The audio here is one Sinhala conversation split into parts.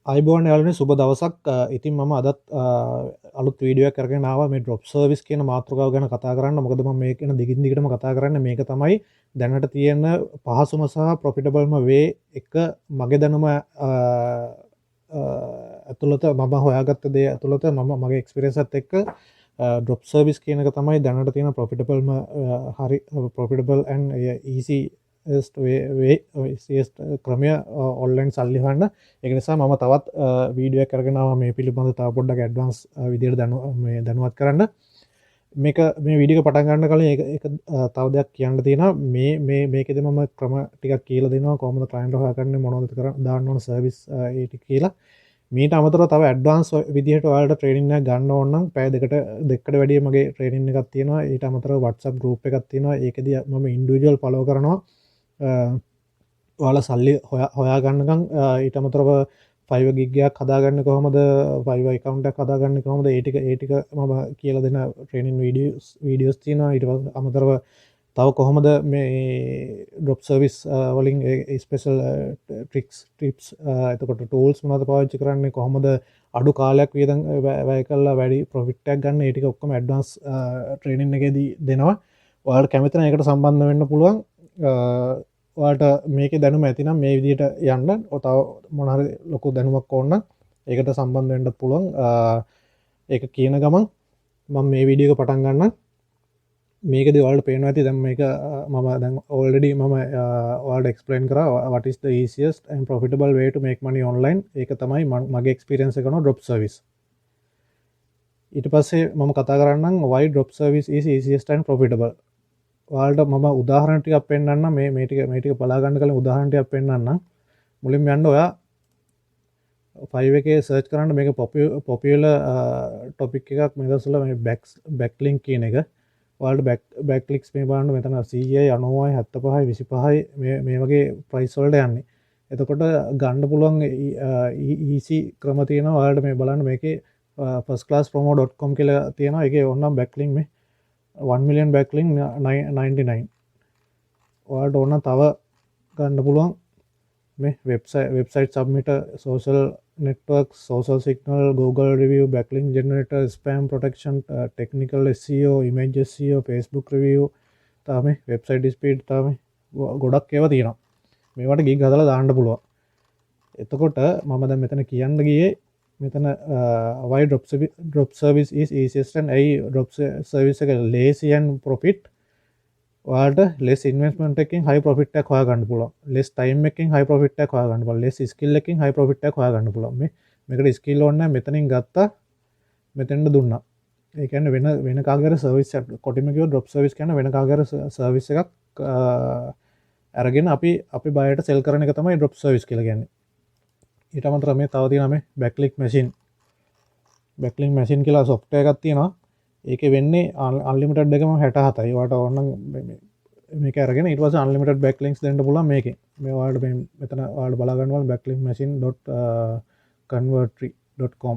අයිබෝන් යාලුවනේ සුබ දවසක්. ඉතින් මම අදත් අලුත් වීඩියෝ එකක් අරගෙන ආවා මේ ඩ්‍රොප් සර්විස් කියන මාතෘකාව ගැන කතා කරන්න. මොකද මම මේක ගැන දිගින් දිගටම කතා කරන්නේ. මේක තමයි දැනට තියෙන පහසුම සහ ප්‍රොෆිටබල්ම වේ එක මගේ දැනුම ඇතුළත මම හොයාගත්ත දේ ඇතුළත මම මගේ එක්ස්පීරියන්ස් එකත් එක්ක ඩ්‍රොප් සර්විස් කියන එක තමයි දැනට තියෙන ප්‍රොෆිටබල්ම හරි ප්‍රොෆිටබල් ඇන්ඩ් ඊසි ේස් ක්‍රමය ඔල්ලන් සල්ලි හන්න. එක නිසා මම තවත් වීඩිය කරගෙනවා මේ පිළිබඳ තා පොඩ්ඩක් ඇඩ්වන්ස් විදියට දැනුවත් කරන්න මේක මේ විඩික පටන්ගන්න කල තව දෙයක් කියන්න තියෙන මේකෙද මම ක්‍රම ටික කියල දෙන කොමද කලයින්ට හකරන්න මොනොද කර දාන්නවන සර්විස් ඒට කියලා මීට අමතර තව ඇඩ්වාන්ස් විදිහට වාලට ට්‍රේනින්න ගන්න ඕන්නම් පැය දෙකට වැඩිය මගේ ට්‍රේනින් එකක් තියෙනවා ඊට අමතර වටසප් ගරුප් එකක් තියෙනවා ඒකද ම ඉන්ඩියල් පලෝ කරනවා ඔයාල සල්ලි හොයාගන්නකම් ඊට අමතරව ෆයිව ගිගයක් හදාගන්න කොහොමද ෆයිව කවන්ට කදාගන්න කොහොමද ඒටික මම කියල දෙන ට්‍රේනින් වීඩියෝස් තියන ඉට අමතරව තව කොහොමද මේ ඩොප් සර්විස් වලින් ස්පෙසල් ට්‍රික්ස් ටිප්ස් එතකොට ටෝල්ස් මත පාච්චි කරන්නේ කොහොමද අඩු කාලයක් වියදන් වැය කල්ලා වැඩි ප්‍රොෆිට්ටක් ගන්න ඒටික ඔක්කම ඇඩ්වන්ස් ට්‍රේනින් එකදී දෙනවා ඔයාට කැමතින එකට සම්බන්ධ වෙන්න පුළුවන් වාට මේක දැනුම ඇතිනම් මේ විදිට යන්න ඔතාව මොනහරි ලොකු දැනුමක් ඕන්න ඒකට සම්බන්ධවෙන්ඩත් පුළුවන් ඒක කියන ගමන් මම මේ විඩියක පටන් ගන්න මේක දවල්ට පේන ඇති දැම් එක මම දැන් ඔල්ඩඩි මම වාඩ එක්ස්පලන් කර වටස් ඒසිස් and profitable way to make money online ඒක තමයි මගේ එක්ස්පිරියන්ස කන ඩොප් සර්විස් ඊට පස්සේ මම කතා කරන්න why drop service is easiest and profitable වාල්ට මම උදාහරණටික පෙන්න්න මේටික පලාගන්න කළ උදාහරණටයක් පෙන්න්න මුලින් යන්න ඔයා ෆයිව එක සර්ච් කරන්න මේක පොපියල ටොපික් එකක් මෙදසල බැක්ලිංක් කියන එක වල්ට බැක්ලික්ස් මේ බාන්න මෙතන සීයයි අනුවයි හැත්ත පහයි විසි පහයි මේ වගේ ප්‍රයිස්වල්ට යන්නේ එතකොට ගණ්ඩ පුළුවන් ඊසි ක්‍රම තියෙන වාලට මේ බලන්න මේක ෆස් ලාස් ප්‍රමෝ.com කියල තියෙන එක ඔන්නම් බැක්ලිින් මේ 1 million backlink 99 ඔයාලට ඕන තව ගන්න පුළුවන් මේ website submit social network social signal Google review backlink generator spam protection technical SEO image SEO Facebook review තාම වෙබ්සයිට් ස්පීඩ් තාම ගොඩක් ඒවා තියෙනවා මේවට ගිග් හදලා දාන්න පුළුවන් එතකොට මම දැන් මෙතන කියන්න ගියේ මෙතන why drop service is easiest and ඇයි drop service එක lazy and profit ඔයාලට less investment එකකින් high profit එකක් හොයාගන්න පුළුවන් less time එකකින් high profit එකක් හොයාගන්න පුළුවන් less skill එකකින් high profit එකක් හොයාගන්න පුළුවන් මේකට skill ඕනේ නැහැ මෙතනින් ගත්තා මෙතෙන්ට දුන්නා ඒ කියන්නේ වෙන කාගේර service එකක් කොටිම කිව්ව drop service කියන්නේ වෙන කාගේර service එකක් අරගෙන අපි බයට sell කරන එක තමයි drop service කියලා කියන්නේ ඊට අමතරව මේ තව තියෙනවා මේ බැක්ලික් මැෂින් කියලා software එකක් තියෙනවා ඒකේ වෙන්නේ unlimited එකම 67යි වාට ඕන මේක අරගෙන ඊට පස්සේ unlimited backlinks දෙන්න පුළුවන් මේකෙන් මේ ඔයාලට මේ මෙතන ඔයාලට බලා ගන්න ඕන backlinkmachine.convertry.com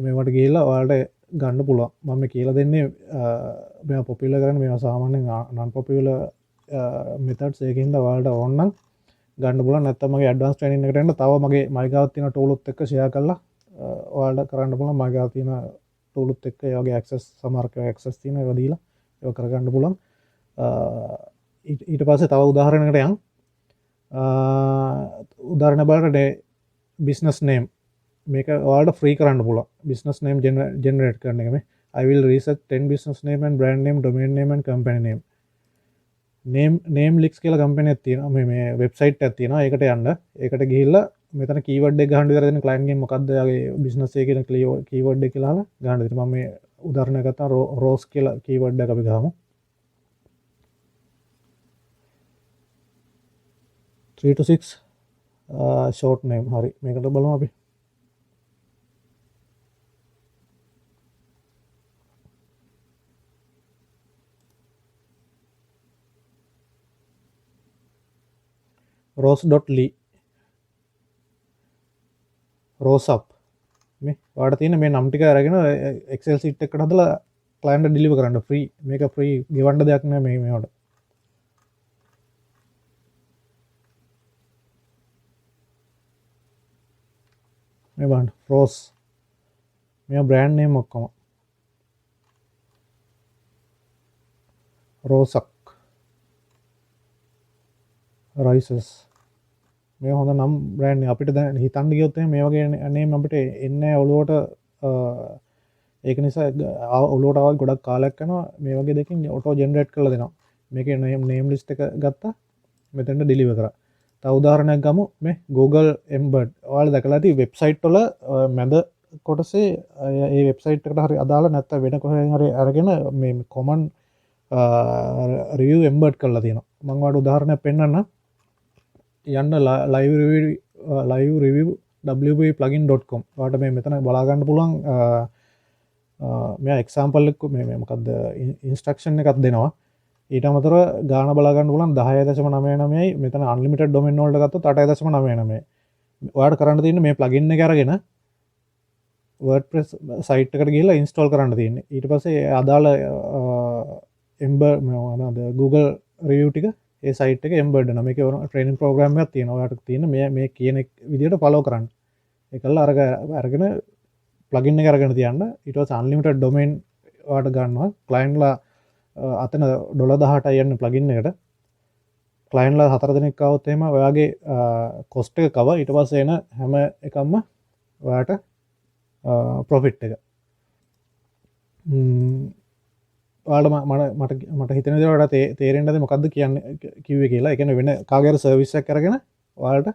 මේවට ගිහිල්ලා ඔයාලට ගන්න පුළුවන් මම මේ කියලා දෙන්නේ මේවා පොපියුලර් කරන්නේ මේවා සාමාන්‍යයෙන් non popular methods ඒකින්ද ඔයාලට ඕන නම් ගන්න පුළුවන් නැත්නම් මගේ ඇඩ්වාන්ස් ට්‍රේනින් එකට එන්න තව මගේ මයිගාව තියෙන ටූලුත් එක්ක ෂෙයා කරලා ඔයාලට කරන්න පුළුවන් මයිගාව තියෙන ටූලුත් එක්ක ඒ වගේ ඇක්සස් සමහරක ඇක්සස් තියෙන ඒවා දීලා ඒක කරගන්න පුළුවන් ඊට පස්සේ තව උදාහරණයකට යන් උදාහරණ බලන්න බිස්නස් නේම් මේක ඔයාලට ෆ්‍රී කරන්න පුළුවන් බිස්නස් නේම් ජෙනරේට් කරන එක මේ I will research 10 business name and brand name domain name and company name Namelix කියලා කම්පැනියක් තියෙනවා මේ වෙබ්සයිට් එකක් තියෙනවා ඒකට යන්න ඒකට ගිහිල්ලා මෙතන කීවර්ඩ් එක ගහන්න විතර දෙන ක්ලයන්ට් ගෙන් මොකක්ද යාගේ බිස්නස් එකේ කියන කීවර්ඩ් එක කියලා අහලා ගහන්න දෙන්න මම මේ උදාහරණයක් ගත්තා රෝස් කියලා කීවර්ඩ් එක අපි ගහමු 3 to 6 short name හරි මේකට බලමු අපි rose.ly rose up මේ ඔයාලට තියෙන මේ නම් ටික අරගෙන Excel sheet එකකට හදලා client deliver කරන්න free මේක free ගෙවන්න දෙයක් නෑ මේවට මේ බලන්න රෝස් මේ බ්‍රෑන්ඩ් නේම් ඔක්කොම රෝසක් රයිසස් මේ හොඳ නම් බ්‍රෑන්ඩ් අපිට දැන් හිතන්න ගියොත් මේ වගේ නේම් අපිට එන්නේ ඔළුවට ඒක නිසා ඔළුවට ආව ගොඩක් කාලයක් යනවා මේ වගේ දෙකින් ඔටෝ ජෙනරේට් කරලා දෙනවා මේකේ නේම් ලිස්ට් එක ගත්තා මෙතනට ඩිලිවර් කරා තව උදාහරණයක් ගමු මේ Google Embed ඔයාලා දැකලා ඇති වෙබ්සයිට් වල මැද කොටසේ ඒ වෙබ්සයිට් එකට හරි අදාළ නැත්නම් වෙන කොහෙන් හරි අරගෙන මේ කොමන් රිව් එම්බඩ් කරලා තියෙනවා මම ඔයාලට උදාහරණයක් පෙන්නන්න යන්න live review wp-plugin.com ඔයාලට මේ මෙතන බලා ගන්න පුළුවන් මෙයා එක්සැම්පල් එක මේ මොකද්ද ඉන්ස්ට්‍රක්ෂන් එකක් දෙනවා ඊට අමතරව ගාන බලා ගන්න පුළුවන් 10.99යි මෙතන අන්ලිමිටඩ් ඩොමේන් වලට ගත්තොත් 8.99 ඔයාලට කරන්න තියෙන්නේ මේ ප්ලගින් එක අරගෙන WordPress සයිට් එකට ගිහලා ඉන්ස්ටෝල් කරන්න තියෙන්නේ ඊට පස්සේ අදාළ Google review ටික ඒ සයිට් එකේ එම්බෙඩ් වෙනවා මේකේ ට්‍රේනින් ප්‍රෝග්‍රෑම් එකක් තියෙනවා ඔයාලට තියෙන මේ කියන විදිහට ෆලෝ කරන්න ඒකල්ලා අරගෙන ප්ලගින් එක අරගෙන තියන්න ඊට පස්සේ අන්ලිමිටඩ් ඩොමේන් ඔයාලට ගන්නවා ක්ලයන්ට්ලා අතන $18යි යන්නේ ප්ලගින් එකට ක්ලයන්ට්ලා 4 දෙනෙක් ආවොත් එහෙම ඔයාගේ කොස්ට් එක කව ඊට පස්සේ එන හැම එකක්ම ඔයාට ප්‍රොෆිට් එක මට හිතන දේ වලට තේරෙන්නේ නැද්ද මොකද්ද කියන්නේ කිව්වේ කියලා. ඒ කියන්නේ වෙන කාගේ හරි සර්විස් එකක් අරගෙන ඔයාලට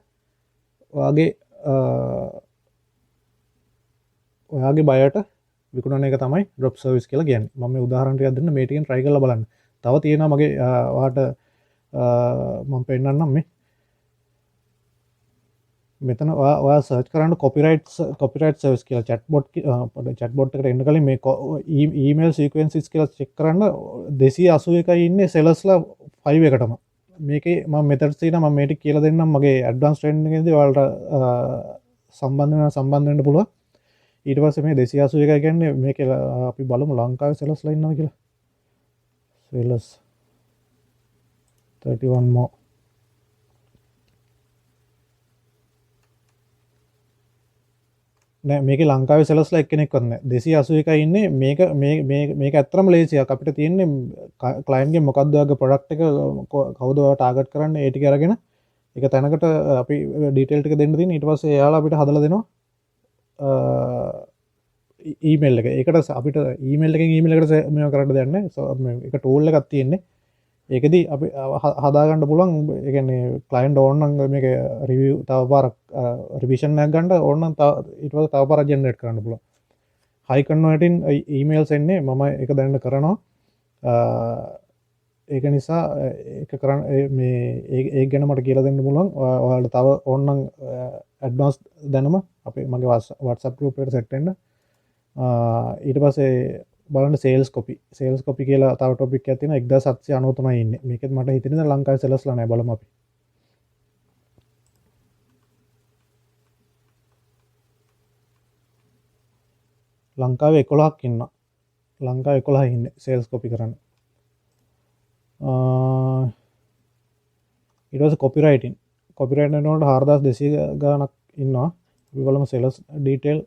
ඔයාගේ බයට විකුණන එක තමයි drop service කියලා කියන්නේ. මම මේ උදාහරණ ටිකක් දෙන්න මේ ටිකෙන් try කරලා බලන්න. තව තියෙනවා මගේ ඔයාලට මම පෙන්නන්නම් මේ මෙතන ඔයා සර්ච් කරන්න කොපිරයිට් සර්විස් කියලා චැට්බොට් එකට එන්න කලින් මේ ඊමේල් සීක්වෙන්සස් කියලා චෙක් කරන්න 281යි ඉන්නේ සෙලර්ස්ලා 5 එකටම මේකේ මම මෙතන තියෙනවා මම මේ ටික කියලා දෙන්නම් මගේ ඇඩ්වාන්ස් ට්‍රේනින් එකේදී ඔයාලට සම්බන්ධ වෙන්න පුළුවන් ඊට පස්සේ මේ 281 කියන්නේ මේකේ අපි බලමු ලංකාවේ සෙලර්ස්ලා ඉන්නවා කියලා සෙලර්ස් 31 more නෑ මේක ලංකාවේ සෙලස්ලා එක්කෙනෙක්වත් නෑ 281යි ඉන්නේ මේක ඇත්තටම ලේසියක් අපිට තියෙන්නේ ක්ලයන්ට් ගේ මොකක්ද වගේ ප්‍රොඩක්ට් එක කවුද ඔයාලා ටාගට් කරන්නේ ඒ ටික අරගෙන ඒක තැනකට අපි ඩීටේල් ටික දෙන්න තියෙන ඊට පස්සේ එයාලා අපිට හදලා දෙනවා ඊමේල් එක ඒකට අපිට ඊමේල් එකෙන් ඊමේල් එකට මේව කරන්න දෙයක් නෑ ඒක ටූල් එකක් තියෙන්නේ ඒකෙදි අපි හදාගන්න පුළුවන් ඒ කියන්නේ ක්ලයන්ට් ඕන නම් මේක රිවිව් තව පාරක් රිවිෂන් එකක් ගන්න ඕන නම් ඊට පස්සේ තව පාරක් ජෙනරේට් කරන්න පුළුවන්. හයි කන්වර්ටින් ඊමේල්ස් එන්නේ මම ඒක දැනට කරනවා. ඒක නිසා ඒක කරන්න මේ ඒක ගැන මට කියලා දෙන්න පුළුවන්. ඔයාලට තව ඕන නම් ඇඩ්වාන්ස් දැනුම අපේ මගේ WhatsApp group එකට සෙට් වෙන්න. ඊට පස්සේ බලන්න සේල්ස් කොපි කියලා තව ටොපික් එකක් තියෙනවා 1793යි ඉන්නේ. මේකෙත් මට හිතෙන්නේ ලංකාවේ සෙලස්ලා නැහැ බලමු අපි. ලංකාවේ 11ක් ඉන්නවා. ලංකාවේ 11 ඉන්නේ සේල්ස් කොපි කරන්න. ඊට පස්සේ කොපිරයිටින් වලට 4200 ගාණක් ඉන්නවා. අපි බලමු සෙලස් ඩීටේල්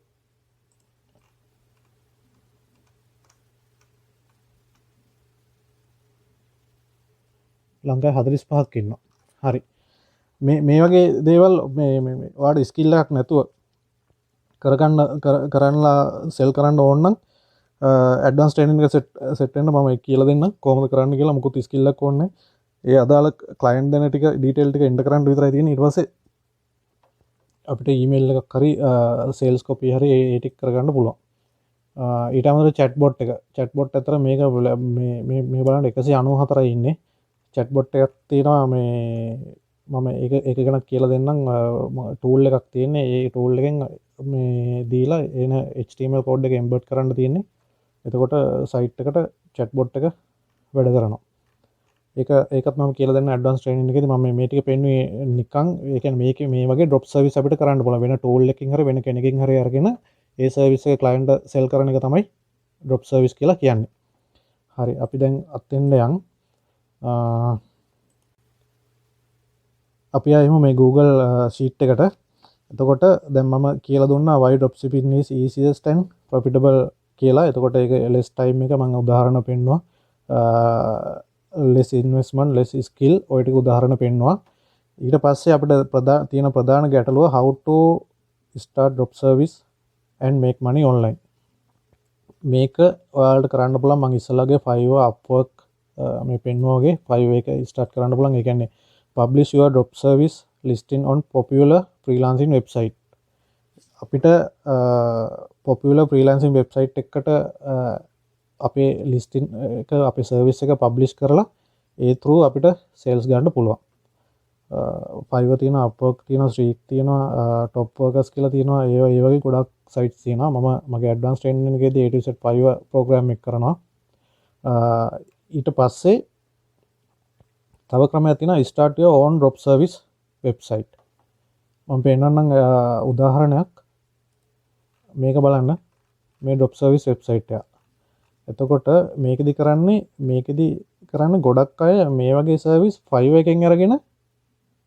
ලංකාවේ 45ක් ඉන්නවා. හරි. මේ වගේ දේවල් ඔයාලට ස්කිල් එකක් නැතුව කරන්නලා සෙල් කරන්න ඕන නම් ඇඩ්වාන්ස් ට්‍රේනින් එක සෙට් වෙන්න මම කියලා දෙන්නම් කොහොමද කරන්න කියලා මොකුත් ස්කිල් එකක් ඕනේ ඒ අදාළ ක්ලයන්ට් දෙන ටික ඩීටේල් ටික එන්ටර් කරන්න විතරයි තියෙන්නේ ඊට පස්සේ අපිට ඊමේල් එකක් හරි සේල්ස් කොපි හරි ඒ ටික කරගන්න පුළුවන් ඊට අමතරව චැට්බොට් අතර මේක මේ බලන්න 194යි ඉන්නේ චැට්බොට් එකක් තියෙනවා මේ මම ඒක ගැන කියලා දෙන්නම් ටූල් එකක් තියෙන්නේ ඒ ටූල් එකෙන් මේ දීලා එන HTML කෝඩ් එක එම්බඩ් කරන්න තියෙන්නේ එතකොට සයිට් එකට චැට්බොට් එක වැඩ කරනවා ඒකත් මම කියලා දෙන්න ඇඩ්වාන්ස් ට්‍රේනින් එකේදී මම මේ ටික පෙන්නුවේ නිකන් ඒ කියන්නේ මේකේ මේ වගේ ඩ්‍රොප් සර්විස් අපිට කරන්න පුළුවන් වෙන ටූල් එකකින් හරි වෙන කෙනකින් හරි අරගෙන ඒ සර්විස් එක ක්ලයන්ට් සෙල් කරන එක තමයි ඩ්‍රොප් සර්විස් කියලා කියන්නේ හරි අපි දැන් අතෙන්ද යන් අපි ආයෙම මේ Google Sheet එකට එතකොට දැන් මම කියලා දුන්නා why dropshipping is easiest and profitable කියලා. එතකොට ඒක less time එක මම උදාහරණ පෙන්නුවා. less investment less skill ඔය ටික උදාහරණ පෙන්නුවා. ඊට පස්සේ අපිට තියෙන ප්‍රධාන ගැටලුව how to start drop service and make money online. මේක ඔයාලට කරන්න පුළුවන්. මම ඉස්සලාගේ Fiverr Upwork මේ පෙන්නුවා වගේ Fiverr එක start කරන්න පුළුවන්. ඒ කියන්නේ publish your drop service listing on popular freelancing website. අපිට popular freelancing website එකකට අපේ listing එක අපේ service එක publish කරලා ඒ through අපිට sales ගන්න පුළුවන්. Fiverr තියෙනවා, Upwork තියෙනවා, Streak තියෙනවා, Top Workers කියලා තියෙනවා. ඒ වගේ ගොඩක් sites තියෙනවා. මම මගේ advanced training එකේදී A to Z Fiverr program එක කරනවා. ඊට පස්සේ තව ක්‍රමයක් තියෙනවා start your own drop service website. මම පෙන්නන්නම් උදාහරණයක්. මේක බලන්න. මේ drop service website එක. එතකොට මේකෙදි කරන්නේ ගොඩක් අය මේ වගේ service Fiverr එකෙන් අරගෙන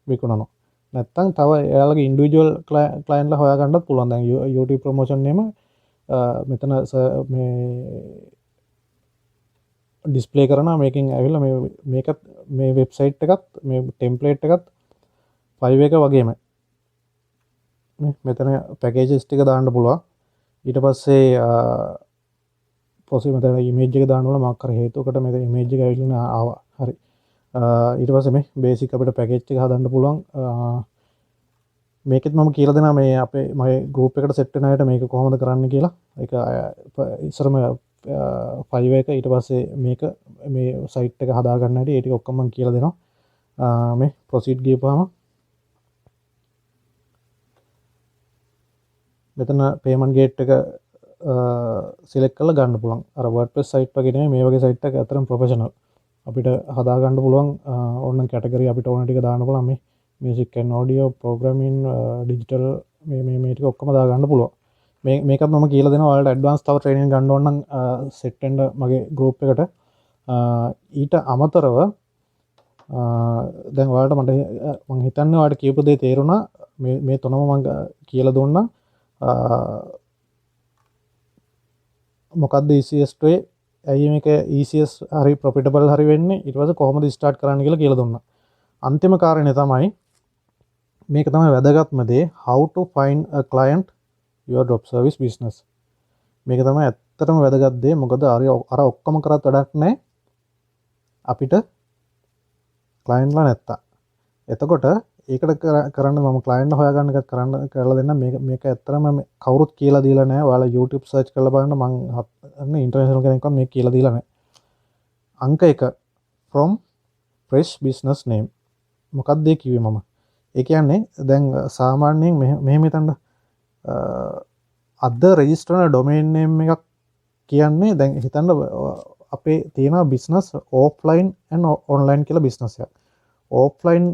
විකුණනවා. නැත්තම් තව එයාලගේ ඉන්ඩිවිජුවල් ක්ලයන්ට්ලා හොයාගන්නත් පුළුවන්. දැන් YouTube promotion එකම මෙතන මේ ඩිස්ප්ලේ කරනවා. මේකෙන් ඇවිල්ලා මේකත් මේ වෙබ්සයිට් එකත් මේ ටෙම්ප්ලේට් එකත් Fiverr එක වගේම මෙතන පැකේජස් ටික දාන්න පුළුවන්. ඊට පස්සේ මෙතන ඉමේජ් එක දාන්න ඕන මොකක් හරි හේතුවකට මෙතන ඉමේජ් එක ඇවිල්ලා ආවා. හරි. ඊට පස්සේ මේ බේසික් අපිට පැකේජ් එක හදන්න පුළුවන්. මේකෙත් මම කියලා දෙනවා මේ මගේ ගෲප් එකට සෙට් වෙන අයට මේක කොහොමද කරන්න කියලා. ඒක ඉස්සරම Fiverr එක ඊට පස්සේ මේ සයිට් එක හදා ගන්න හැටි ඒ ටික ඔක්කොම මම කියලා දෙනවා. මේ proceed ගියපුවාම මෙතන payment gate එක select කරලා ගන්න පුළුවන්. අර WordPress site වගේ නෙමෙයි මේ වගේ site එක අතරම professional. අපිට හදා ගන්න පුළුවන් ඕන කැටගරි අපිට ඕන ටික දාන්න පුළුවන්. මේ music and audio, programming, digital මේ ටික ඔක්කොම දා ගන්න පුළුවන්. මේකත් මම කියලා දෙනවා. ඔයාලට advance තව training ගන්න ඕන නම් set වෙන්න මගේ group එකට. ඊට අමතරව දැන් ඔයාලට මම හිතන්නේ ඔයාලට කියපු දේ තේරුණා. මේ තුනම මම කියලා දුන්නා. මොකක්ද easiest way? ඇයි මේක easiest හරි profitable හරි වෙන්නේ? ඊට පස්සේ කොහොමද start කරන්න කියලා දුන්නා. අන්තිම කාරණේ තමයි මේක තමයි වැදගත්ම දේ. How to find a client your drop service business. මේක තමයි ඇත්තටම වැදගත් දේ. මොකද අර ඔක්කොම කරත් වැඩක් නැහැ. අපිට clientලා නැත්තා. එතකොට ඒකට කරන්න මම client හොයාගන්න එකත් කරලා දෙන්න. මේක ඇත්තටම කවුරුත් කියලා දීලා නැහැ. ඔයාලා YouTube search කරලා බලන්න. මම ඉන්ටර්නැෂනල් කෙනෙක්වත් මේක කියලා දීලා නැහැ. අංක 1 from fresh business name. මොකක්ද ඒ කිව්වේ මම? ඒ කියන්නේ දැන් සාමාන්‍යයෙන් මෙහෙම හිතන්න අද රෙජිස්ටර් වෙන ඩොමේන් නේම් එකක් කියන්නේ දැන් හිතන්න අපේ තියෙන බිස්නස් ඕෆ්ලයින් and ඔන්ලයින් කියලා බිස්නස් එකක්. ඕෆ්ලයින්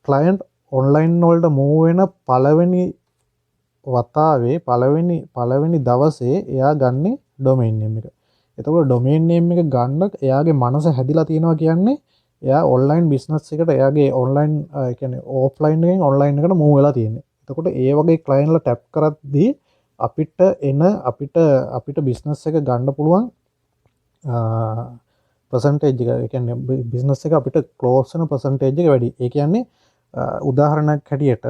ක්ලයන්ට් ඔන්ලයින් වලට මූව් වෙන පළවෙනි වතාවේ පළවෙනි දවසේ එයා ගන්නෙ ඩොමේන් නේම් එක. එතකොට ඩොමේන් නේම් එක ගන්න එයාගේ මනස හැදිලා තියෙනවා කියන්නේ එයා ඔන්ලයින් බිස්නස් එකට එයාගේ ඔන්ලයින් ඒ කියන්නේ ඕෆ්ලයින් එකෙන් ඔන්ලයින් එකට මූව් වෙලා තියෙන්නේ. එතකොට ඒ වගේ ක්ලයන්ට්ලා ටැප් කරද්දී අපිට බිස්නස් එක ගන්න පුළුවන් percentage එක. ඒ කියන්නේ බිස්නස් එක අපිට ක්ලෝස් වෙන percentage එක වැඩි. ඒ කියන්නේ උදාහරණයක් හැටියට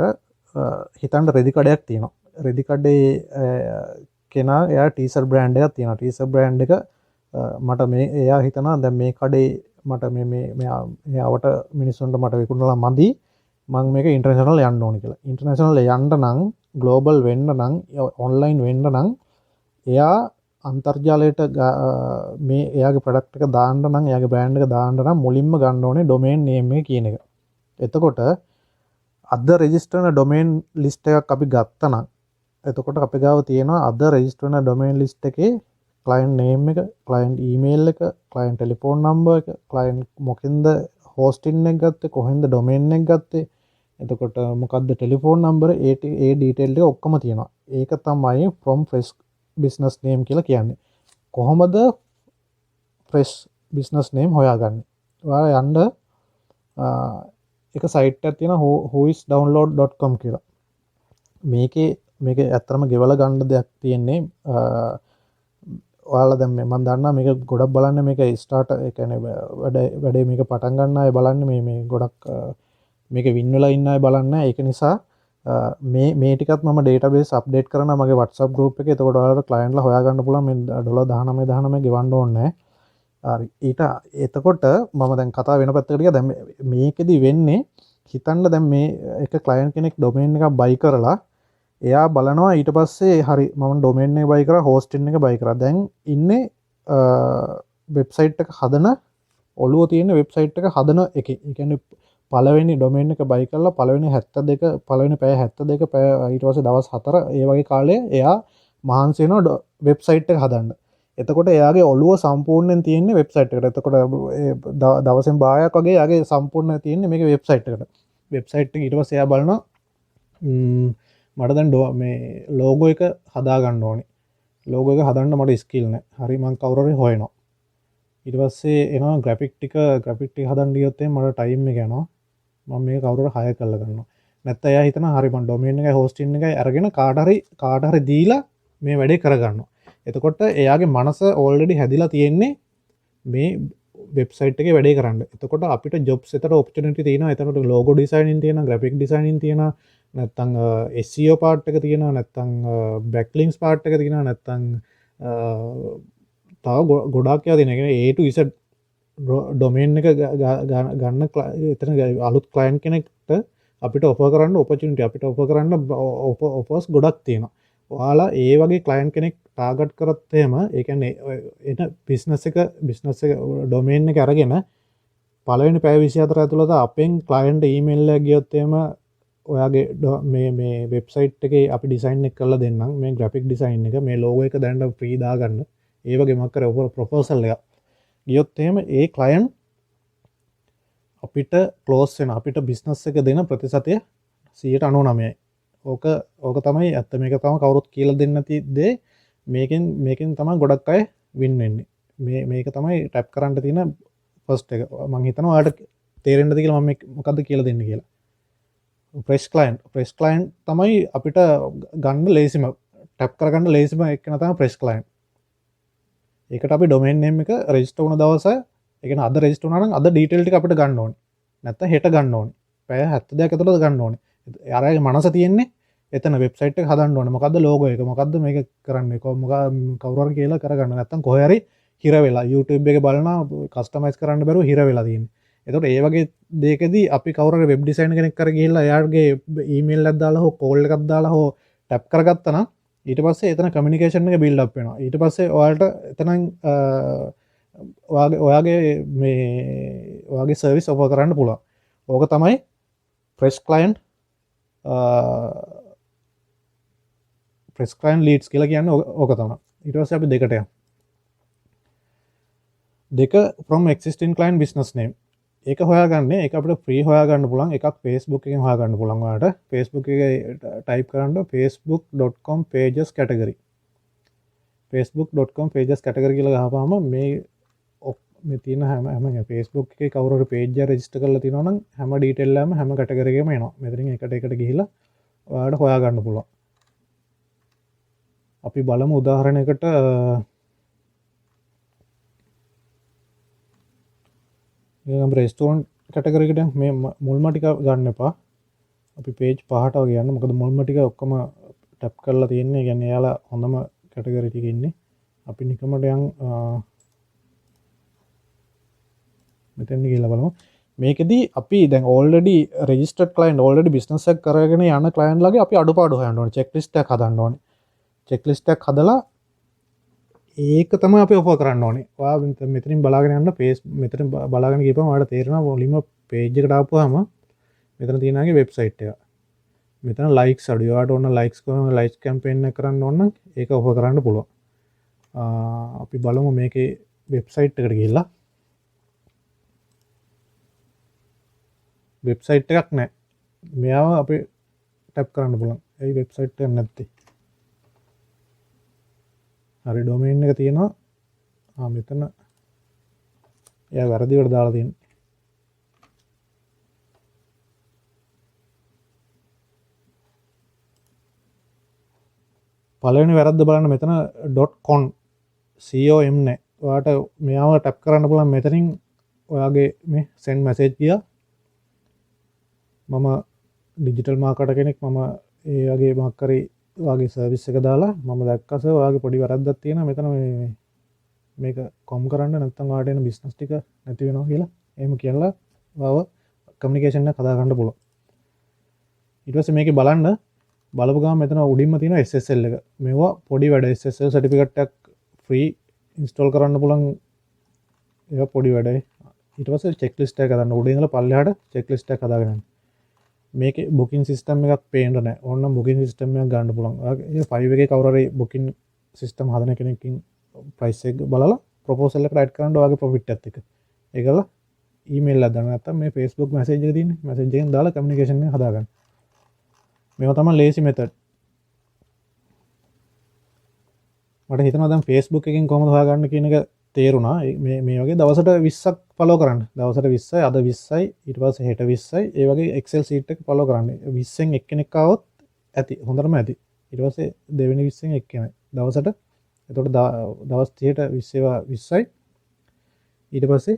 හිතන්න රෙදි කඩයක් තියෙනවා. රෙදි කඩේ කෙනා එයා ටී-ෂර්ට් බ්‍රෑන්ඩ් එකක් තියෙනවා. ටී-ෂර්ට් බ්‍රෑන්ඩ් එක මට එයා හිතනවා දැන් මේ කඩේ මට මෙයාවට මිනිස්සුන්ට මට විකුණලා මදි. මම මේක ඉන්ටර්නැෂනල් යන්න ඕනේ කියලා. ඉන්ටර්නැෂනල් යන්න නම් ග්ලෝබල් වෙන්න නම් ඔන්ලයින් වෙන්න නම් එයා අන්තර්ජාලයට මේ එයාගේ ප්‍රොඩක්ට් එක දාන්න නම් එයාගේ බ්‍රෑන්ඩ් එක දාන්න නම් මුලින්ම ගන්න ඕනේ ඩොමේන් නේම් එක කියන එක. එතකොට අද රෙජිස්ටර් වෙන ඩොමේන් ලිස්ට් එකක් අපි ගත්තා නම් එතකොට අපි ගාව තියෙනවා අද රෙජිස්ටර් වෙන ඩොමේන් ලිස්ට් එකේ client name එක, client email එක, client telephone number එක, client මොකෙන්ද hosting එක ගත්තේ, කොහෙන්ද domain එක ගත්තේ, එතකොට මොකද්ද telephone number ඒ detail ටික ඔක්කොම තියෙනවා. ඒක තමයි from fresh business name කියලා කියන්නේ. කොහොමද fresh business name හොයාගන්නේ? ඔයාලා යන්න එක site එකක් තියෙනවා whoisdownload.com කියලා. මේක ඇත්තරම ගෙවල ගන්න දෙයක් තියෙන්නේ ඔයාලා දැන් මම දන්නවා මේක ගොඩක් බලන්න මේක ස්ටාර්ට් ඒ කියන්නේ වැඩේ මේක පටන් ගන්න අය බලන්නේ මේ ගොඩක් මේක වින් වෙලා ඉන්න අය බලන්න. ඒක නිසා මේ ටිකත් මම ඩේටාබේස් අප්ඩේට් කරනවා මගේ WhatsApp group එකේ. එතකොට ඔයාලට ක්ලයන්ට්ලා හොයාගන්න පුළුවන් මේ $19 ගෙවන්න ඕනේ නැහැ. හරි. එතකොට මම දැන් කතාව වෙන පැත්තකට ගියා. දැන් මේකෙදි වෙන්නේ හිතන්න දැන් මේ එක ක්ලයන්ට් කෙනෙක් ඩොමේන් එකක් බයි කරලා එයා බලනවා ඊට පස්සේ හරි මම ඩොමේන් එක බයි කරා හෝස්ටින් එක බයි කරා. දැන් ඉන්නේ වෙබ්සයිට් එක හදන ඔළුව තියෙන වෙබ්සයිට් එක හදන එකේ. ඒ කියන්නේ පළවෙනි ඩොමේන් එක බයි කරලා පළවෙනි 72 පළවෙනි පැය 72 පැය ඊට පස්සේ දවස් 4 ඒ වගේ කාලේ එයා මහන්සි වෙනවා වෙබ්සයිට් එක හදන්න. එතකොට එයාගේ ඔළුව සම්පූර්ණයෙන් තියෙන්නේ වෙබ්සයිට් එකට. එතකොට දවසෙන් භාගයක් වගේ එයාගේ සම්පූර්ණ තියෙන්නේ මේක වෙබ්සයිට් එකට. වෙබ්සයිට් එක ඊට පස්සේ එයා බලනවා මට දැන් මේ ලෝගෝ එක හදා ගන්න ඕනේ. ලෝගෝ එක හදන්න මට ස්කිල් නැහැ. හරි මම කවුරු හරි හොයනවා. ඊට පස්සේ එනවා ග්‍රැෆික් ටික හදන්න ගියොත් මට ටයිම් එක යනවා. මම මේක කවුරු හරි හයර් කරලා ගන්නවා. නැත්නම් එයා හිතනවා හරි මම ඩොමේන් එකයි හෝස්ටින් එකයි අරගෙන කාට හරි දීලා මේ වැඩේ කරගන්නවා. එතකොට එයාගේ මනස ඕල්රෙඩි හැදිලා තියෙන්නේ මේ වෙබ්සයිට් එකේ වැඩේ කරන්න. එතකොට අපිට ජොබ්ස් එතන ඔපචුනිටි තියෙනවා. එතකොට ලෝගෝ ඩිසයිනින් තියෙනවා, ග්‍රැෆික් ඩිසයිනින් තියෙනවා, නැත්තම් SEO පාර්ට් එක තියෙනවා, නැත්තම් බැක්ලින්ක්ස් පාර්ට් එක තියෙනවා, නැත්තම් තව ගොඩාක් ඒවා තියෙනවා. ඒ කියන්නේ A to Z ඩොමේන් එක ගන්න එතන අලුත් ක්ලයන්ට් කෙනෙක්ට අපිට ඔෆර් කරන්න ඔපචුනිටි අපිට ඔෆර් කරන්න ඔෆර්ස් ගොඩක් තියෙනවා. ඔයාලා ඒ වගේ ක්ලයන්ට් කෙනෙක් ටාගට් කරොත් එහෙම ඒ කියන්නේ එන බිස්නස් එක ඩොමේන් එක අරගෙන පළවෙනි පැය 24 ඇතුළත අපෙන් ක්ලයන්ට් ඊමේල් එකක් ගියොත් එහෙම ඔයාගේ මේ වෙබ්සයිට් එකේ අපි ඩිසයින් එක කරලා දෙන්නම්. මේ ග්‍රැෆික් ඩිසයින් එක මේ ලෝගෝ එක දැනට ෆ්‍රී දාගන්න. ඒ වගේ මොකක් කර ප්‍රොපෝසල් එකක් ගියොත් එහෙම ඒ ක්ලයන්ට් අපිට ක්ලෝස් වෙන අපිට බිස්නස් එක දෙන ප්‍රතිශතය 99%යි. ඕක තමයි ඇත්ත. මේක තමයි කවුරුත් කියලා දෙන්නේ නැති දේ. මේකෙන් තමයි ගොඩක් අය වින් වෙන්නේ. මේක තමයි ටැප් කරන්න තියෙන ෆස්ට් එක. මම හිතනවා ඔයාලට තේරෙන්නද කියලා මම මොකද්ද කියලා දෙන්න කියලා. ප්‍රෙස් ක්ලයන්ට් තමයි අපිට ගන්න ලේසිම ටැප් කරගන්න ලේසිම එක්කෙනා තමයි ප්‍රෙස් ක්ලයන්ට්. ඒකට අපි ඩොමේන් නේම් එක රෙජිස්ටර් වුණ දවස ඒ කියන්නේ අද රෙජිස්ටර් වුණා නම් අද ඩීටේල් ටික අපිට ගන්න ඕනේ. නැත්නම් හෙට ගන්න ඕනේ. පැය 72ක් ඇතුළත ගන්න ඕනේ. යාරගේ මනස තියෙන්නේ එතන වෙබ්සයිට් එක හදන්න ඕනේ. මොකද්ද ලෝගෝ එක? මොකද්ද මේක කරන්නේ? කවුරු හරි කියලා කරගන්න. නැත්නම් කොහේ හරි හිර වෙලා YouTube එකේ බලනවා කස්ටමයිස් කරන්න බැරුව හිර වෙලා තියෙන්නේ. එතකොට ඒ වගේ දෙයකදී අපි කවුරු හරි වෙබ් ඩිසයිනර් කෙනෙක් කර ගිහිල්ලා එයාගේ ඊමේල් එකක් දාලා හෝ කෝල් එකක් දාලා හෝ ටැප් කරගත්තා නම් ඊට පස්සේ එතන කමියුනිකේෂන් එක බිල්ඩ් අප් වෙනවා. ඊට පස්සේ ඔයාලට එතනන් ඔයාගේ සර්විස් ඔෆර් කරන්න පුළුවන්. ඕක තමයි ප්‍රෙස් ක්ලයන්ට් ලීඩ්ස් කියලා කියන්නේ ඕක තමයි. ඊට පස්සේ අපි දෙකට යමු. දෙක from existing client business name. ඒක හොයාගන්නේ ඒක අපිට ෆ්‍රී හොයාගන්න පුළුවන්. එකක් Facebook එකෙන් හොයාගන්න පුළුවන්. ඔයාලට Facebook එකේ ටයිප් කරන්න facebook.com pages category. facebook.com pages category කියලා ගහපුවාම මේ තියෙන හැම Facebook එකේ කවුරු හරි page එක register කරලා තියෙනවා නම් හැම detail එකම හැම category එකකම එනවා. මෙතනින් එකට ගිහිල්ලා ඔයාලට හොයාගන්න පුළුවන්. අපි බලමු උදාහරණයකට රෙස්ටෝරන්ට් කැටගරි එකට මේ මුල්ම ටික ගන්න එපා. අපි page 5ට වගේ යන්න. මොකද මුල්ම ටික ඔක්කොම ටැප් කරලා තියෙන්නේ. ඒ කියන්නේ එයාලා හොඳම කැටගරි ටික ඉන්නේ. අපි නිකමට යන් මෙතෙන් ගිහලා බලමු. මේකෙදි අපි දැන් already registered client already business එක කරගෙන යන client ලාගේ අපි අඩුපාඩු හොයන්න ඕනේ. checklist එකක් හදන්න ඕනේ. checklist එකක් හදලා ඒක තමයි අපි ඔෆර් කරන්න ඕනේ. ඔයා මෙතනින් බලාගෙන යන්න මෙතන බලාගෙන ගිහපුවම ඔයාලට තේරෙනවා මුලින්ම page එකට ආපුවාම මෙතන තියෙනාගේ වෙබ්සයිට් එක. මෙතන likes අඩුයි. ඔයාලට ඕන likes කරන likes campaign එක කරන්න ඕන නම් ඒක ඔෆර් කරන්න පුළුවන්. අපි බලමු මේකේ වෙබ්සයිට් එකට ගිහිල්ලා. වෙබ්සයිට් එකක් නැහැ. මෙයාව අපි ටැප් කරන්න පුළුවන්. ඒ වෙබ්සයිට් එක නැත්තේ. හරි ඩොමේන් එක තියෙනවා. මෙතන එයා වැරදිවට දාලා තියෙනවා. පළවෙනි වැරද්ද බලන්න මෙතන .com com නෑ. ඔයාට මෙයාව ටැප් කරන්න පුළුවන් මෙතනින් ඔයාගේ මේ send message ගියා. මම ඩිජිටල් මාකටර් කෙනෙක්. මම ඒ වගේ මොකක් හරි ඔයාගේ සර්විස් එක දාලා මම දැක්කස ඔයාගේ පොඩි වැරද්දක් තියෙනවා මෙතන මේක කොම් කරන්න නැත්නම් ඔයාලට එන බිස්නස් ටික නැති වෙනවා කියලා එහෙම කියලා ඔයාව කමියුනිකේෂන් එක හදා ගන්න පුළුවන්. ඊට පස්සේ මේකේ බලන්න බලපු ගමන් මෙතන උඩින්ම තියෙන SSL එක. මේවා පොඩි වැඩ SSL සර්ටිෆිකේට් එකක් ෆ්‍රී ඉන්ස්ටෝල් කරන්න පුළුවන්. ඒක පොඩි වැඩයි. ඊට පස්සේ චෙක් ලිස්ට් එක හදන්න උඩින් ඉඳලා පල්ලෙහාට චෙක් ලිස්ට් එකක් හදාගෙන යන්න. මේකේ බුකින් සිස්ටම් එකක් පේන්න නැහැ. ඕනනම් බුකින් සිස්ටම් එකක් ගන්න පුළුවන්. ඒ 5 එකේ කවුරු හරි බුකින් සිස්ටම් හදන කෙනකින් ප්‍රයිස් එක බලලා ප්‍රොපෝසල් එක රයිට් කරන්න ඔයාගේ ප්‍රොෆිට් එකත් එක්ක. ඒකල ඊමේල් එකක් දාන්න නැත්නම් මේ Facebook මැසේජ් එක තියෙන්නේ. මැසේජ් එකෙන් දාලා කමියුනිකේෂන් එක හදාගන්න. මේවා තමයි ලේසි මෙතඩ්. මට හිතනවා දැන් Facebook එකෙන් කොහොමද හොයාගන්න කියන එක තේරුණා. මේ වගේ දවසට 20ක් ෆලෝ කරන්න. දවසට 20යි, අද 20යි, ඊට පස්සේ හෙට 20යි. ඒ වගේ Excel sheet එක ෆලෝ කරන්න. 20න් එක්කෙනෙක් ආවොත් ඇති. හොඳටම ඇති. ඊට පස්සේ දෙවෙනි 20න් එක්කෙනෙක්. දවසට එතකොට දවස් 30ට 20 ඒවා 20යි. ඊට පස්සේ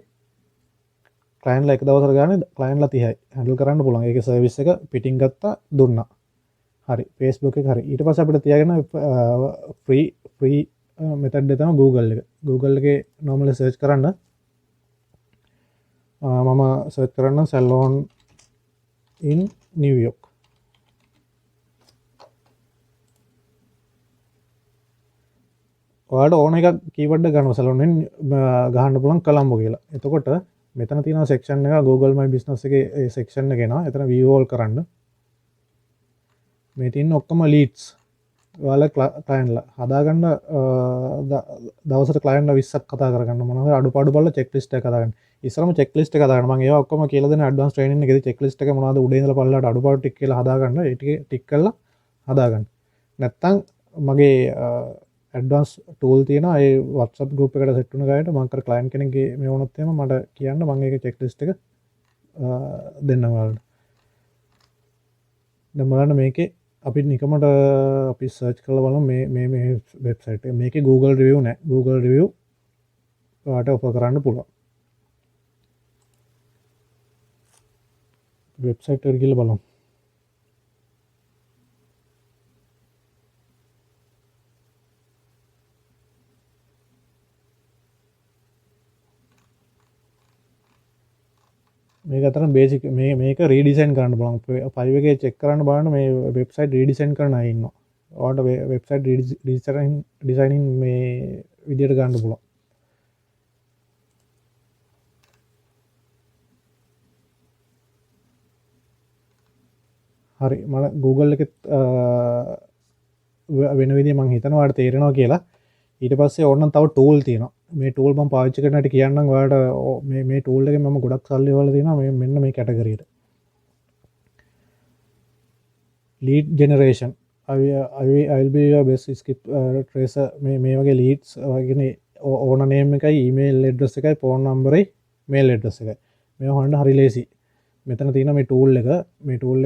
ක්ලයන්ට්ලා එක දවසකට ගන්න ක්ලයන්ට්ලා 30යි. හැන්ඩල් කරන්න පුළුවන්. ඒකේ සර්විස් එක පිටින් ගත්තා දුන්නා. හරි. Facebook එක හරි. ඊට පස්සේ අපිට තියාගෙන ෆ්‍රී මෙතඩ් එක තමයි Google එක. Google එකේ normally search කරන්න මම search කරන්න salon in New York. ඔයාලට ඕන එකක් කීවර්ඩ් එක ගන්නවා salon in ගහන්න පුළුවන් කොලම්බෝ කියලා. එතකොට මෙතන තියෙනවා section එක Google My Business එකේ ඒ section එක එනවා. එතන view all කරන්න. මේ තියෙන ඔක්කොම leads ඔයාලා ක්ලයන්ට්ලා හදාගන්න දවසට ක්ලයන්ට්ලා 20ක් කතා කරගන්න මොනවද අඩුපාඩු බලලා චෙක් ලිස්ට් එක හදාගන්න. ඉස්සරම චෙක් ලිස්ට් එක හදාගන්න. මම ඒවා ඔක්කොම කියලා දෙන ඇඩ්වාන්ස් ට්‍රේනින් එකේදී චෙක් ලිස්ට් එක මොනවද උඩේ ඉඳලා පල්ලෙහාට අඩුපාඩු ටික කියලා හදාගන්න. ඒ ටික ටික් කරලා හදාගන්න. නැත්තම් මගේ ඇඩ්වාන්ස් ටූල් තියෙනවා. ඒ WhatsApp group එකට සෙට් වුණ ගායට මම කර ක්ලයන්ට් කෙනෙක්ගේ මේ වුණොත් එහෙම මට කියන්න මම ඒක චෙක් ලිස්ට් එක දෙන්නම් ඔයාලට. දැන් බලන්න මේකේ අපි නිකමට අපි සර්ච් කරලා බලමු මේ වෙබ්සයිට් එක. මේකේ Google review නැහැ. Google review ඔයාලට ඔෆර් කරන්න පුළුවන්. වෙබ්සයිට් එකට ගිහලා බලමු. මේක අතරම බේසික් මේක රීඩිසයින් කරන්න පුළුවන්. 5 එකේ චෙක් කරන්න බලන්න මේ වෙබ්සයිට් රීඩිසයින් කරන අය ඉන්නවා. ඔයාලට වෙබ්සයිට් ඩිසයිනින් මේ විදියට ගන්න පුළුවන්. හරි මම Google එකෙත් වෙන විදිහ මම හිතනවා ඔයාලට තේරෙනවා කියලා. ඊට පස්සේ ඕනනම් තව ටූල් තියෙනවා. මේ ටූල් මම පාවිච්චි කරන හැටි කියන්නම් ඔයාලට. මේ ටූල් එකෙන් මම ගොඩක් සල්ලි හොයලා තියෙනවා මෙන්න මේ කැටගරියට. lead generation I will be your best skip tracer. මේ වගේ leads වගේ ඕන name එකයි email address එකයි phone number එකයි mail address එකයි. මේවා හොයන්න හරි ලේසි. මෙතන තියෙන මේ ටූල් එක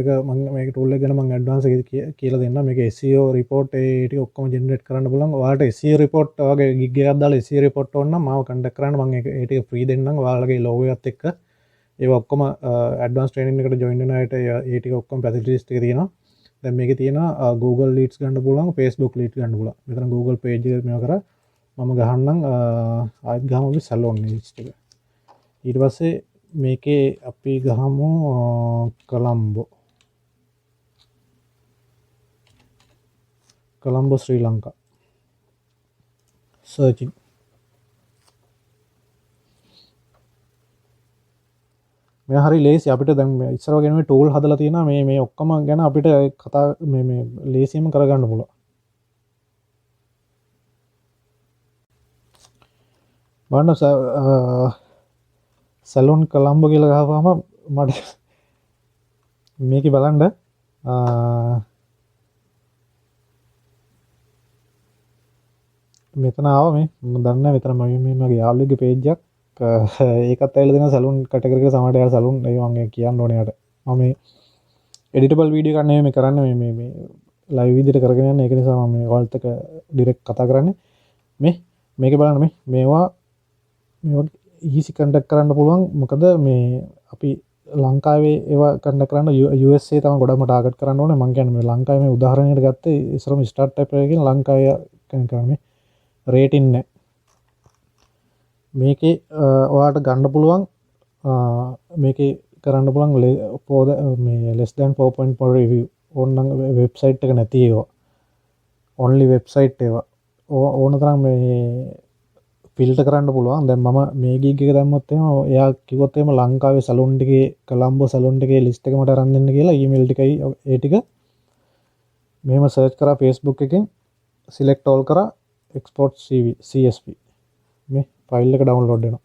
මම මේක ටූල් එක ගැන මම ඇඩ්වාන්ස් එකේ කියලා දෙන්නම්. මේක SEO report ඒ ටික ඔක්කොම ජෙනරේට් කරන්න පුළුවන්. ඔයාලට SEO report වගේ gig එකක් දාලා SEO report ඕන නම් මාව contact කරන්න. මම ඒ ටික free දෙන්නම් ඔයාලගේ logo එකත් එක්ක. ඒවා ඔක්කොම ඇඩ්වාන්ස් training එකට join වෙන අයට ඒ ටික ඔක්කොම facilities ටික තියෙනවා. දැන් මේකේ තියෙනවා Google leads ගන්න පුළුවන්, Facebook leads ගන්න පුළුවන්. මෙතන Google page එක මේවා කරා මම ගහන්නම් ආයෙත් ගහමු අපි salon leads ටික. ඊට පස්සේ මේකේ අපි ගහමු කොළඹ ශ්‍රී ලංකා සර්චින්. මේ හරි ලේසි. අපිට දැන් ඉස්සර වගේ නෙමෙයි ටූල් හදලා තියෙනවා. මේ ඔක්කොම ගැන අපිට කතා මේ ලේසියෙන්ම කරගන්න පුළුවන්. බලන්න සැලොන් කොළඹ කියලා ගහපුවම මට මේකේ බලන්න මෙතන ආවා මේ මම දන්නේ මෙතන මගේ යාළුවෙක්ගේ පේජ් එකක් ඒකත් ඇවිල්ලා දෙනවා සැලුන් කැටගරි එක සමහරට යාළුවා සැලුන් ඒ මම කියන්න ඕනේ යට මම මේ එඩිටබල් වීඩියෝ එකක් නෙමෙයි මේ කරන්නේ මේ ලයිව් විදිහට කරගෙන යන්නේ. ඒක නිසා මම මේ ඔයාලත් එක්ක ඩිරෙක්ට් කතා කරන්නේ. මේක බලන්න මේවා ඊසි කන්ඩක්ට් කරන්න පුළුවන්. මොකද මේ අපි ලංකාවේ ඒවා කන්ඩක්ට් කරන්න USA තමයි ගොඩක්ම ටාගට් කරන්න ඕනේ. මම කියන්නේ මේ ලංකාවේ මේ උදාහරණයකට ගත්තේ ඉස්සරම ස්ටාර්ට්අප් එකකින් ලංකාවේ කරන්නේ රේටින් නැහැ. මේකේ ඔයාලට ගන්න පුළුවන් මේකේ කරන්න පුළුවන් මේ less than 4.4 review ඕනනම් වෙබ්සයිට් එක නැති ඒවා only වෙබ්සයිට් ඒවා ඕන තරම් මේ ෆිල්ටර් කරන්න පුළුවන්. දැන් මම මේ ගිග් එක දැම්මොත් එහෙම එයා කිව්වොත් එහෙම ලංකාවේ සැලුන් ටිකේ කොළඹ සැලුන් ටිකේ ලිස්ට් එක මට අරන් දෙන්න කියලා ඊමේල් ටිකයි ඒ ටික මෙහෙම සර්ච් කරා Facebook එකෙන් select all කරා export CSV මේ ෆයිල් එක ඩවුන්ලෝඩ් වෙනවා.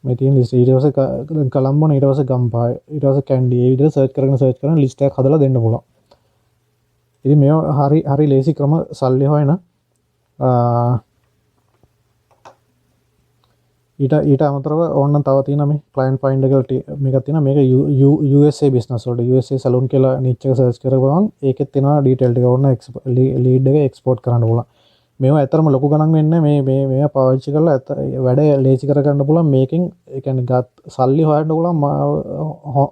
මේ තියෙන ලිස්ට් ඊට පස්සේ කොළඹ ඊට පස්සේ ගම්පහ ඊට පස්සේ කැන්ඩි ඒ විදිහට සර්ච් කරගෙන ලිස්ට් එකක් හදලා දෙන්න පුළුවන්. ඉතින් මේවා හරි ලේසි ක්‍රම සල්ලි හොයන ඊට අමතරව ඕනනම් තව තියෙනවා මේ ක්ලයන්ට් ෆයින්ඩර් එකට මේකක් තියෙනවා. මේක USA බිස්නස් වලට USA සැලුන් කියලා නිච් එක සර්ච් කරපුවම ඒකෙත් තියෙනවා ඩීටේල් ටික ඕන ලීඩ් එක එක්ස්පෝර්ට් කරන්න පුළුවන්. මේවා ඇත්තටම ලොකු ගණන් වෙන්නේ මේවා පාවිච්චි කරලා වැඩ ලේසි කරගන්න පුළුවන්. මේකෙන් ඒ කියන්නේ සල්ලි හොයන්න පුළුවන්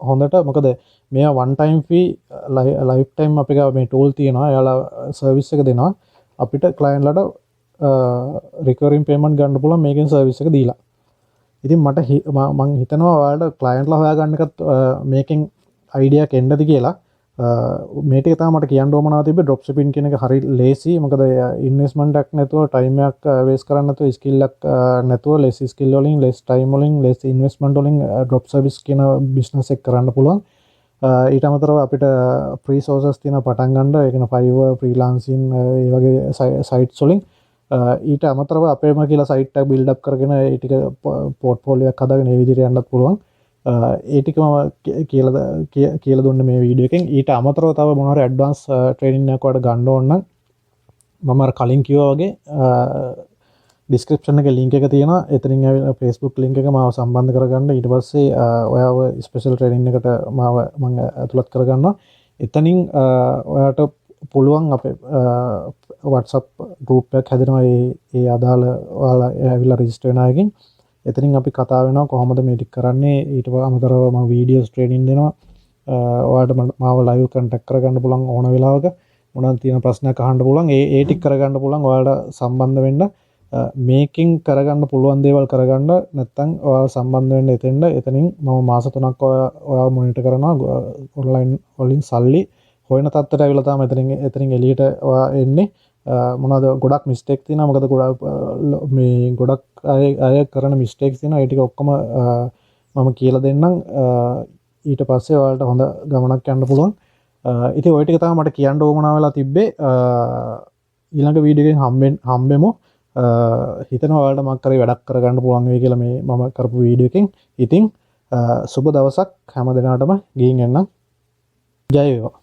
හොඳට. මොකද මේවා one time fee life time අපි ගාව මේ tool තියෙනවා. එයාලා සර්විස් එක දෙනවා. අපිට clientලට recurring payment ගන්න පුළුවන් මේකෙන් සර්විස් එක දීලා. ඉතින් මම හිතනවා ඔයාලට clientලා හොයාගන්න එකත් මේකෙන් idea එකක් එන්නද කියලා. මේ ටික තමයි මට කියන්න ඕමනාව තිබ්බේ. drop shipping කියන එක හරි ලේසි. මොකද investment එකක් නැතුව time එකක් waste කරන්න නැතුව skill එකක් නැතුව less skill වලින් less time වලින් less investment වලින් drop service කියන business එක කරන්න පුළුවන්. ඊට අමතරව අපිට free sources තියෙන පටන් ගන්න. ඒ කියන්නේ Fiverr, freelancing ඒ වගේ sites වලින් ඊට අමතරව අපේම කියලා site එකක් build up කරගෙන ඒ ටික portfolio එකක් හදාගෙන ඒ විදිහට යන්නත් පුළුවන්. ඒ ටික මම කියලා දුන්නේ මේ වීඩියෝ එකෙන්. ඊට අමතරව තව මොනවා හරි ඇඩ්වාන්ස් ට්‍රේනින් එකක් වලට ගන්න ඕන නම් මම අර කලින් කිව්වා වගේ ඩිස්ක්‍රිප්ෂන් එකේ link එක තියෙනවා. එතනින් ඇවිල්ලා Facebook link එක මාව සම්බන්ධ කරගන්න. ඊට පස්සේ ඔයාව ස්පෙෂල් ට්‍රේනින් එකට මම ඇතුළත් කරගන්නවා. එතනින් ඔයාට පුළුවන් අපේ WhatsApp group එකක් හැදෙනවා. ඒ අදාළ ඔයාලා ඇවිල්ලා රෙජිස්ටර් වෙන අයකින් එතනින් අපි කතා වෙනවා කොහොමද මේ ටික කරන්නේ. ඊට අමතරව මම වීඩියෝස් ට්‍රේනින් දෙනවා. ඔයාලට මාව ලයිව් කන්ටැක්ට් කරගන්න පුළුවන් ඕන වෙලාවක. මොනවද තියෙන ප්‍රශ්නයක් අහන්න පුළුවන්. ඒ ටික කරගන්න පුළුවන්. ඔයාලට සම්බන්ධ වෙන්න මේකින් කරගන්න පුළුවන් දේවල් කරගන්න. නැත්නම් ඔයාලා සම්බන්ධ වෙන්න එතනින් මම මාස 3ක් ඔයාව මොනිටර් කරනවා. ඔන්ලයින් වලින් සල්ලි හොයන තත්ත්වයට ඇවිල්ලා තමයි එතනින් එළියට ඔයා එන්නේ. මොනවද ගොඩක් මිස්ටේක් තියෙනවා. මොකද ගොඩක් අය කරන මිස්ටේක්ස් තියෙනවා. ඒ ටික ඔක්කොම මම කියලා දෙන්නම්. ඊට පස්සේ ඔයාලට හොඳ ගමනක් යන්න පුළුවන්. ඉතින් ওই ටික තමයි මට කියන්න ඕමනා වෙලා තිබ්බේ. ඊළඟ වීඩියෝ එකෙන් හම්බෙමු. හිතනවා ඔයාලට මක් කරේ වැඩක් කරගන්න පුළුවන් වෙයි කියලා මේ මම කරපු වීඩියෝ එකෙන්. ඉතින් සුබ දවසක් හැම දිනකටම ගිහින් එන්නම්. ජය වේවා.